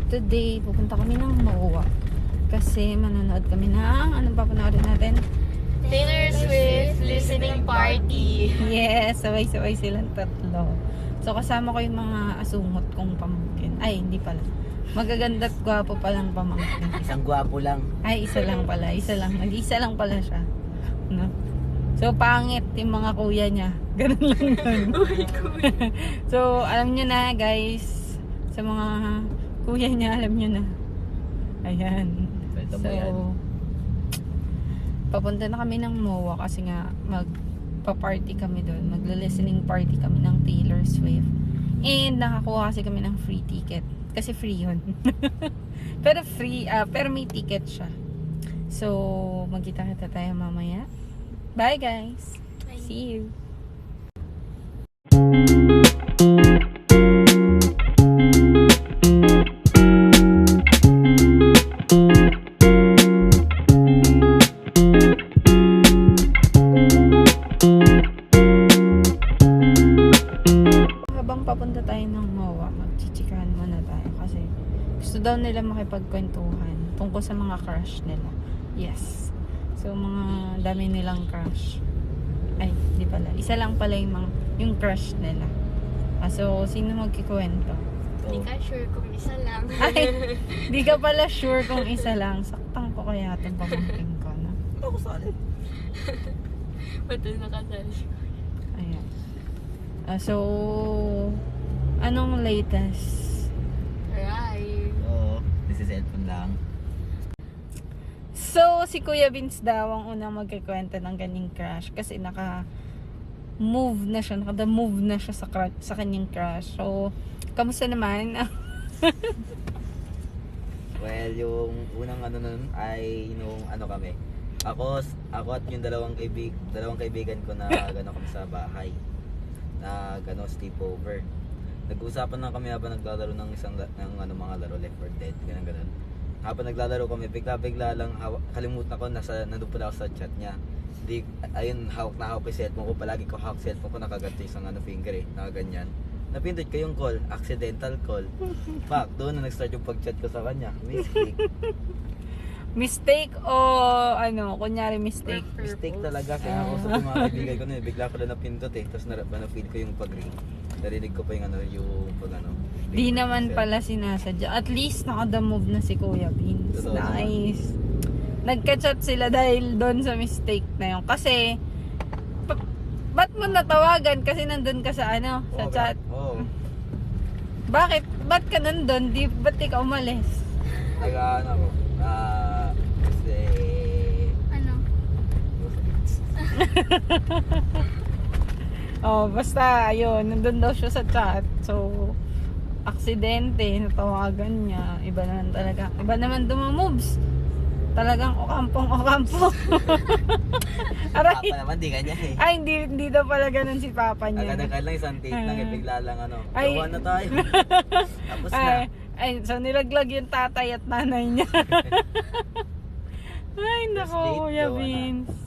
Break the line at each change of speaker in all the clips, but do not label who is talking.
today, pupunta kami ng MOA. Kasi manonood kami ng, anong papanoorin natin?
Taylor Swift listening party.
Yes, sabay-sabay silang tatlo. So kasama ko yung mga asungot kong pamangkin. Ay, hindi pala. Magaganda at gwapo palang pamangkin.
Isang gwapo lang.
Ay, isa lang pala. Isa lang. Nag-isa lang pala siya. No? So, pangit yung mga kuya niya. Ganun lang yun. So, alam nyo na guys. Sa mga kuya niya, alam nyo na. Ayan.
Kwento mo
So,
yan.
papunta na kami ng MOA kasi nga magpa-party kami doon. Magla-listening party kami ng Taylor Swift. And nakakuha kasi kami ng free ticket. Kasi free yun. Pero free, pero may ticket siya. So, magkita-kita tayo mamaya. Bye guys! See you! Habang papunta tayo ng MOA, magchichikahan muna tayo kasi gusto daw nila makipagkwentuhan tungkol sa mga crush nila. Yes. So, mga dami nilang crush. Ay, di pala. Isa lang pala yung crush nila. So, sino magkikwento?
Hindi ka sure kung isa lang.
Ay, di ka pala sure kung isa lang. Saktang ko kaya itong pamangkin ko, no?
Ako sali.
Ba't nakasali?
Ayan. So, anong latest?
Right.
Oo. This is cellphone lang.
So, si Kuya Vince daw ang unang magkikwento ng ganyang crush kasi naka-move na siya, naka-move na siya sa kanyang crush. So, kamusta naman?
Well, yung unang ano nun ay nung ano kami. Ako at yung dalawang kaibigan ko na gano'n kami sa bahay. Na gano'n sleepover. Nag-uusapan lang kami habang naglalaro ng mga laro, Left 4 Dead, ganun. Habang naglalaro kami, bigla lang kalimutan ko nandun pala ako sa chat niya. Di ayun, hawak ko yung cellphone ko, palagi ko hawak cellphone ko, nakaganto yung finger nakaganyan. Napindot ko yung call, accidental call. Fuck, doon na nag-start yung pag-chat ko sa kanya. Mistake.
Mistake o ano, kunyari mistake?
Mistake talaga, kaya ako sa mga kaibigan ko na bigla ko lang napindot tapos na-feel ko yung pag-ring. Narinig ko pa yung
Di naman pala sinasadya. At least naka-move na si Kuya Vince.
Totoo
Nice. Nagka-chat sila dahil doon sa mistake na yun. Kasi, ba't mo natawagan? Kasi nandun ka sa sa chat.
Oo.
Bakit? Ba't ka nandun? Ba't di ka umalis?
Ako. Kasi...
Ano?
Oh, basta, ayun. Nandun daw siya sa chat. So, aksidente, natawagan niya. Iba naman talaga. Iba naman dumamoves. Talagang okampong. Aray.
Papa naman, di kanya eh.
Ay, hindi daw pala ganun si Papa niya.
Agad-agad lang isang date lang, bigla lang
Ay.
gawa na tayo. Tapos na.
Ay, so nilaglag yung tatay at nanay niya. Ay, nako,
First date,
Kuya
gawa na.
Vince.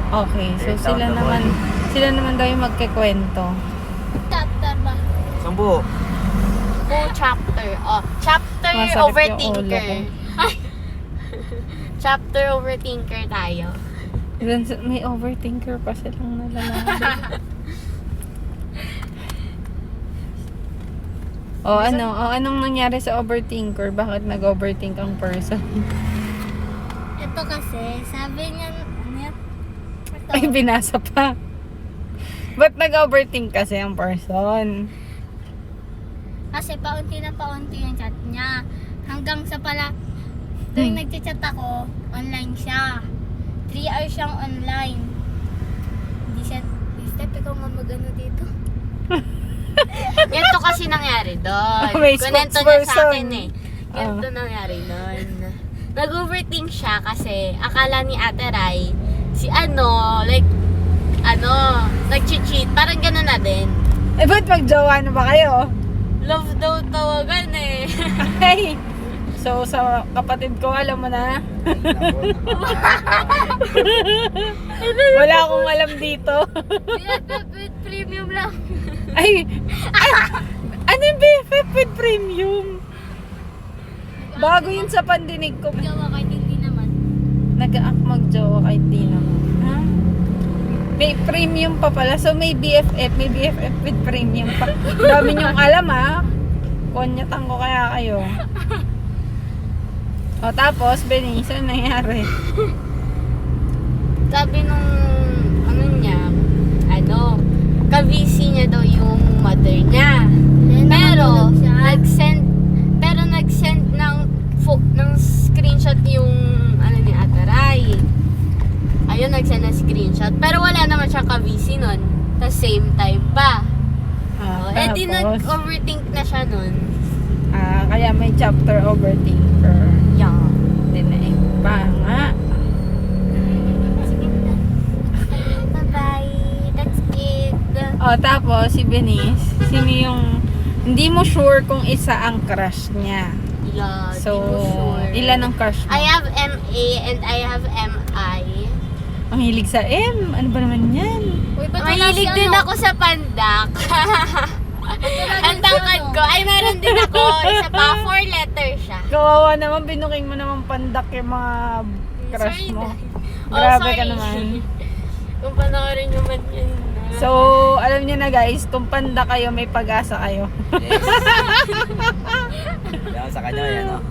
Okay, so
Turn down the
sila naman daw yung magkikwento.
Chapter ba?
Sambu.
Chapter. Oh, chapter
Masakit yung ulo
overthinker.
ko.
Ay. Chapter overthinker tayo.
May overthinker pa silang nalalaman. Anong nangyari sa overthinker? Bakit nag-overthink ang person?
Ito kasi, sabi niya,
Ay, binasa pa. Ba't nag-overthink kasi ang person?
kasi paunti na paunti yung chat niya. Hanggang sa pala, tuwing nagchat ako, online siya. 3 hours siyang online. Hindi siya, step, ikaw nga mag-ano dito. Ganito kasi nangyari doon.
May
Kunento niya sa
spokesperson.
akin eh. Ganito nangyari doon. Nag-overthink siya kasi akala ni Ate Rai, nag-cheat. Parang gano'n na din.
Eh, ba't magjowa na ba kayo?
Love daw tawagan eh.
Ay! So, sa kapatid ko, alam mo na. Wala akong alam dito.
With premium lang.
Ay! with premium. Bago yun sa pandinig ko.
Jowa kahit hindi naman.
Nag-aak mag-jowa kahit di naman. Ha? May premium pa pala. So may BFF with premium pa. Dami niyong alam ha. Konyatan ko kaya kayo. O tapos, Benice, ano nangyari?
Sabi nung ka-VC niya daw yung mother niya. Pero nag-send ng screenshot yung ni Ataray. Ayun, nag-send ng screenshot. Pero wala naman siya ka-VC nun. Tapos same time pa. Di nag-overthink na siya nun.
Kaya may chapter overthinker.
Yeah.
Dinaig pa nga.
Bye-bye. That's it.
Tapos si Benice, sino yung hindi mo sure kung isa ang crush niya.
Yeah,
So,
di ko sure.
ilan ang crush mo?
I have MA and I have MI.
Ang hilig sa M. Ano ba naman yan?
Mahilig din ako sa pandak. Ang tangkad ko. Ay, meron din ako. Isa pa, 4 letters siya.
Kawawa naman, binuking mo naman pandak yung mga crush
Sorry,
mo.
Oh,
Grabe ka
sorry.
naman.
Kung panoorin nyo man yun.
So, alam niyo na guys, kung panda kayo, may pag-asa kayo.
Yes. Yan sa kanya yan, no?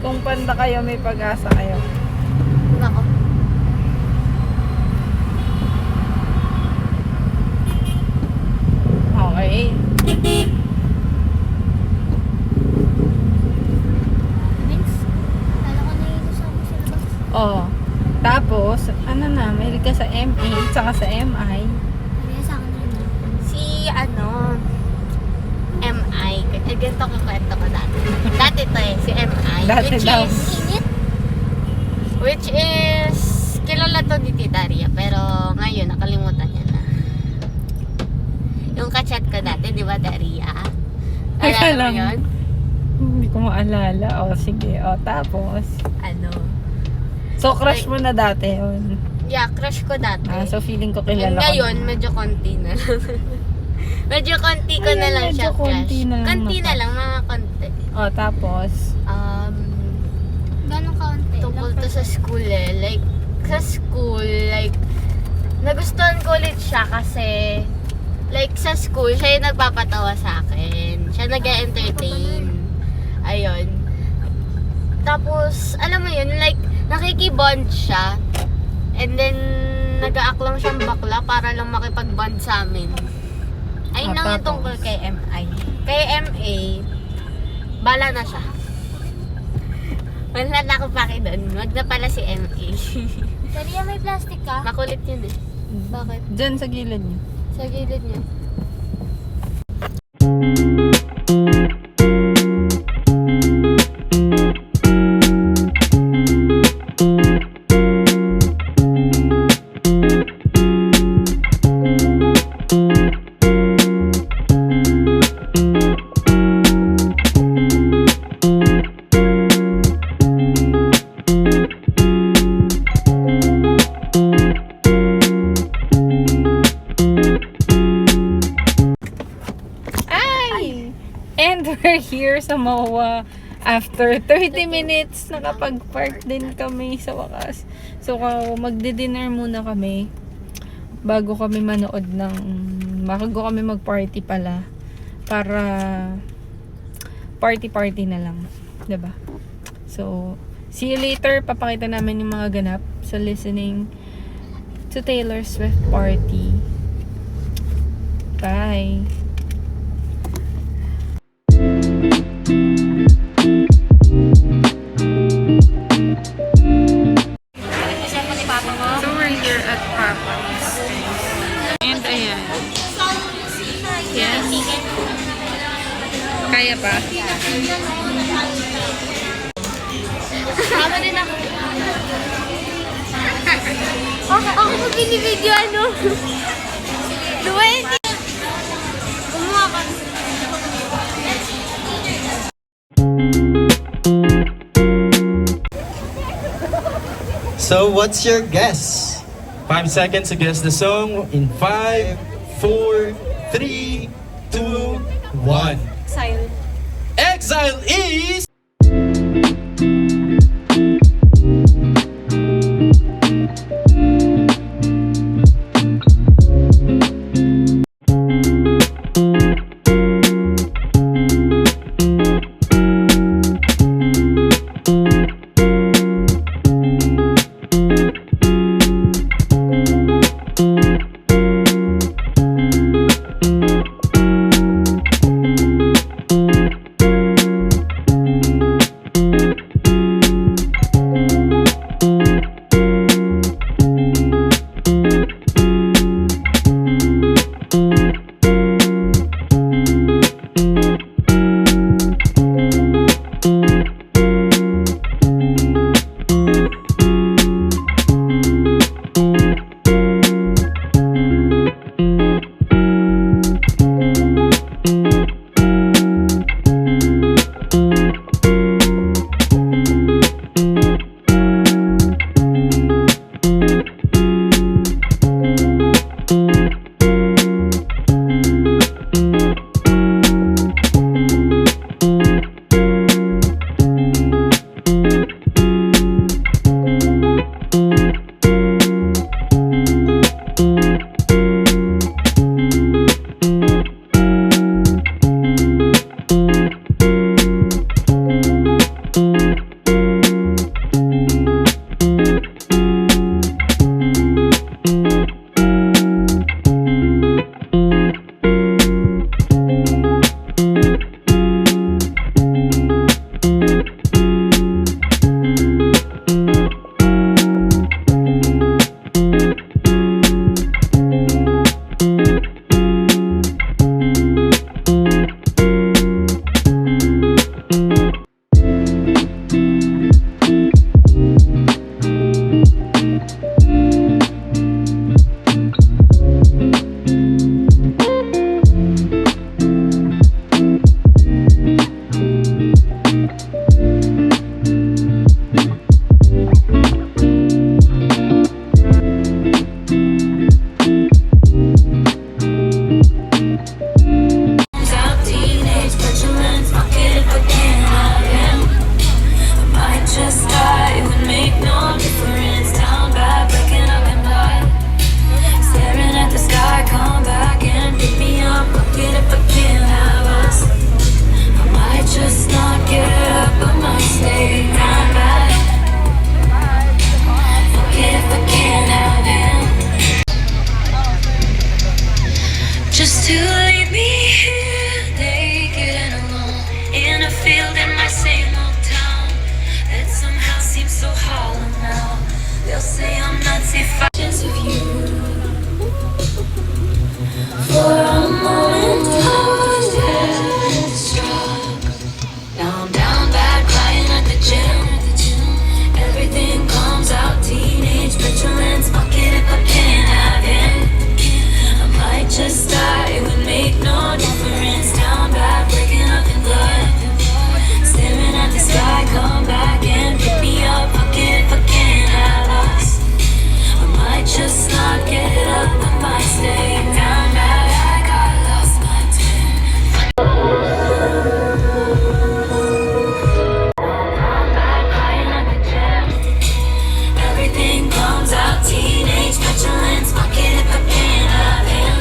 Kung panda kayo, may pag-asa kayo.
Nako.
Okay.
Vince, kala ko na yung usama sa labas.
Tapos, ano na, may ka sa MA, tsaka sa MI.
Kaya sa akin rin. Si MI. Ganito ko kwento ko dati. Dati to si MI.
Dati
which
daw.
is, which is, kilala to ni Tita Ria. Pero ngayon, nakalimutan niya na. Yung kachat ko dati, di ba, Daria?
Teka
Alala mo
lang.
yun?
Hindi ko maalala. Sige. Tapos. So, crush mo na dati yun.
Yeah, crush ko dati.
So, feeling ko
And
kilala ko.
ngayon, medyo konti na lang. medyo konti ko na
Ayun,
lang
medyo
siya crush.
konti na lang
Konti
na
na lang, mga konti.
Tapos.
Gano'ng kaunti? Tungkol to sa school Like, sa school, nagustuhan ko ulit siya kasi, sa school, siya yung nagpapatawa sa akin. Siya nag-entertain. Ayun. Tapos, alam mo yun, nakikibond siya. And then, nag-aak lang siyang bakla para lang makipag-bond sa amin. Ayun lang yung
Tapos?
tungkol kay MI. Kay MA, bala na siya. Wala na ako paki doon. Wag na pala si MA. Daria, may plastic ka? Makulit yun eh. Bakit?
Diyan sa gilid niyo.
Sa gilid niya.
We're here sa MOA. After 30 minutes, nakapag-park din kami sa wakas. So, magdi-dinner muna kami bago kami manood bago kami mag-party pala. Para party-party na lang. Diba? So, see you later. Papakita namin yung mga ganap sa listening to Taylor Swift party. Bye! So we're here at Papa's. And ayan. Yes. Kaya pa?
Tama din ako. Ako pa binibidyo Duwende. Kumuha ka.
So, what's your guess? 5 seconds to guess the song in 5, 4, 3, 2, 1.
Exile.
Exile is...
Just to leave me here, naked and alone, in a field in my same old town, that somehow seems so hollow now. They'll say I'm nuts if I chance of you. For a moment I was dead struck. Now I'm down bad, crying at the gym. Everything comes out, teenage petulance. Fuck it if I can't have him. I might just die, it would make no difference. Down bad, breaking up in blood. Staring at the sky, come back and pick me up. Fuck it if I can't have us. I might just not get up, I might stay down bad. I got lost my twin. Down bad, crying at the gym. Everything comes out, teenage petulance. Fuck it if I can't have him.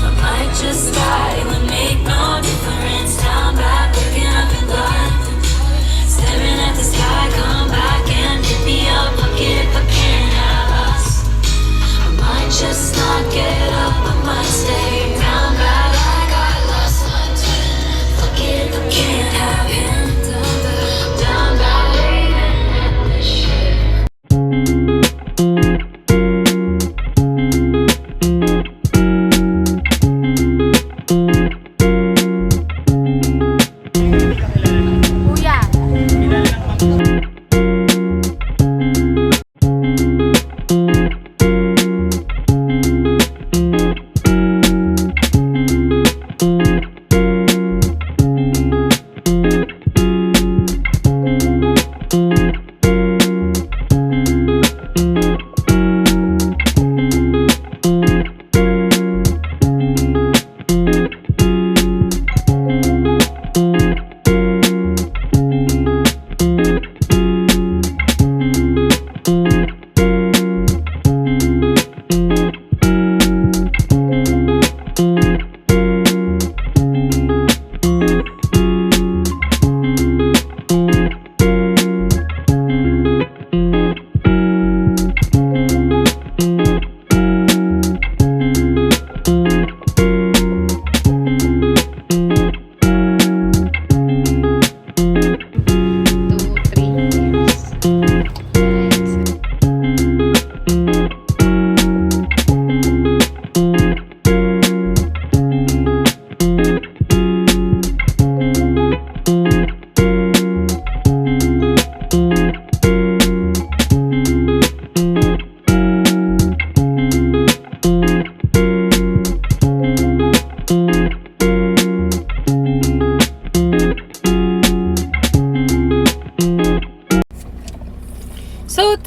I might just die, it would make no difference. Down bad, breaking up in blood. Staring at the sky, come back and pick me up. Fuck it if I can't have us. I might just not get up.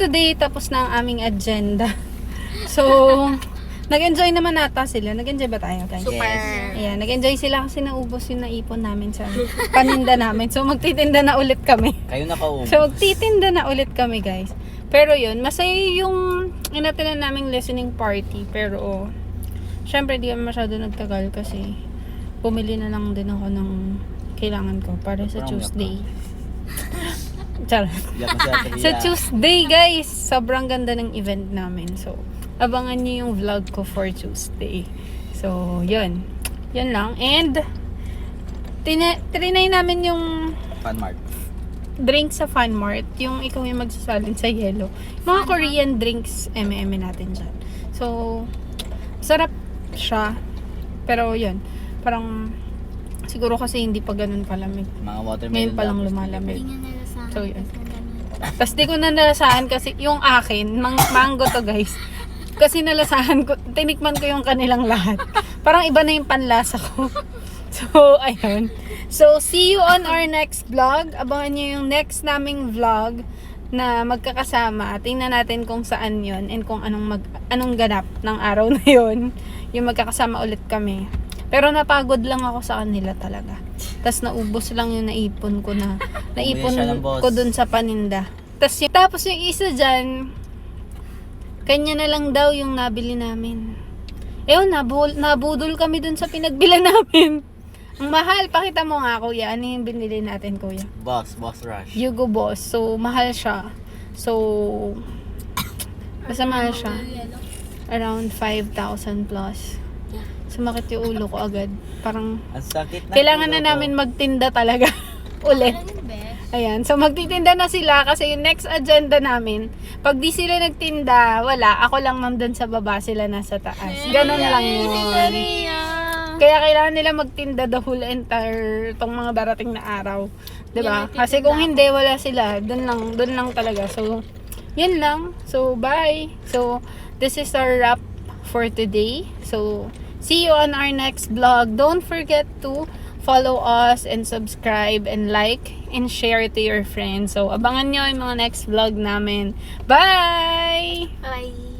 today, tapos na ang aming agenda. So, nag-enjoy naman nata sila. Nag-enjoy ba tayo, guys?
Super.
Ayan, nag-enjoy sila kasi naubos yung naipon namin sa paninda namin. So, magtitinda na ulit kami.
Kayo nakaubos.
So, magtitinda na ulit kami, guys. Pero yun, masaya yung inatinan naming listening party. Pero, syempre, di kami masyado nagtagal kasi bumili na lang din ako ng kailangan ko para sa
Parang
Tuesday. Charot.
Iyak na siya,
Sa
Ria.
Tuesday, guys, sobrang ganda ng event namin. So, abangan nyo yung vlog ko for Tuesday. So, yun. Yun lang. And, trinay namin yung
Funmart.
drink sa Funmart. Yung ikaw yung magsasalin sa yellow. Mga Korean drinks, eme natin dyan. So, sarap siya. Pero, yun. Parang, siguro kasi hindi pa ganun kalamig.
Mga watermelon.
Ngayon pa lang
tapos
lumalamig.
Hindi nga nila sa
So, yun.
kasi ganun.
Tapos di ko na nalasahan kasi yung akin, mango to guys. Kasi nalasahan ko, tinikman ko yung kanilang lahat. Parang iba na yung panlasa ko. So, ayun. So, see you on our next vlog. Abangan nyo yung next naming vlog na magkakasama. Tingnan natin kung saan yon and kung anong ganap ng araw na yon. Yung magkakasama ulit kami. Pero napagod lang ako sa kanila talaga. Tapos naubos lang yung naipon ko na. Naipon
siya ng boss.
ko dun sa paninda. Tapos yung isa dyan, kanya na lang daw yung nabili namin. Ewan, nabudol kami dun sa pinagbila namin. Ang mahal, pakita mo nga kuya. Ano yung binili natin kuya?
Boss Rush.
Yugo Boss. So, mahal siya. So, basta mahal siya. Around 5,000 plus. Sumakit yung ulo ko agad. Parang,
Ang sakit na.
kailangan na
ulo ko.
namin magtinda talaga. Ulit.
Ano yun, be?
Ayan. So, magtitinda na sila kasi yung next agenda namin, pag di sila nagtinda, wala. Ako lang nandun sa baba, sila nasa taas. Ganon lang yun. Kaya kailangan nila magtinda the whole entire tong mga darating na araw. 'Di ba? Kasi kung hindi wala sila, doon lang talaga. So, yun lang. So, bye. So, this is our wrap for today. So, see you on our next vlog. Don't forget to follow us and subscribe and like and share to your friends. So, abangan nyo yung mga next vlog namin. Bye!
Bye.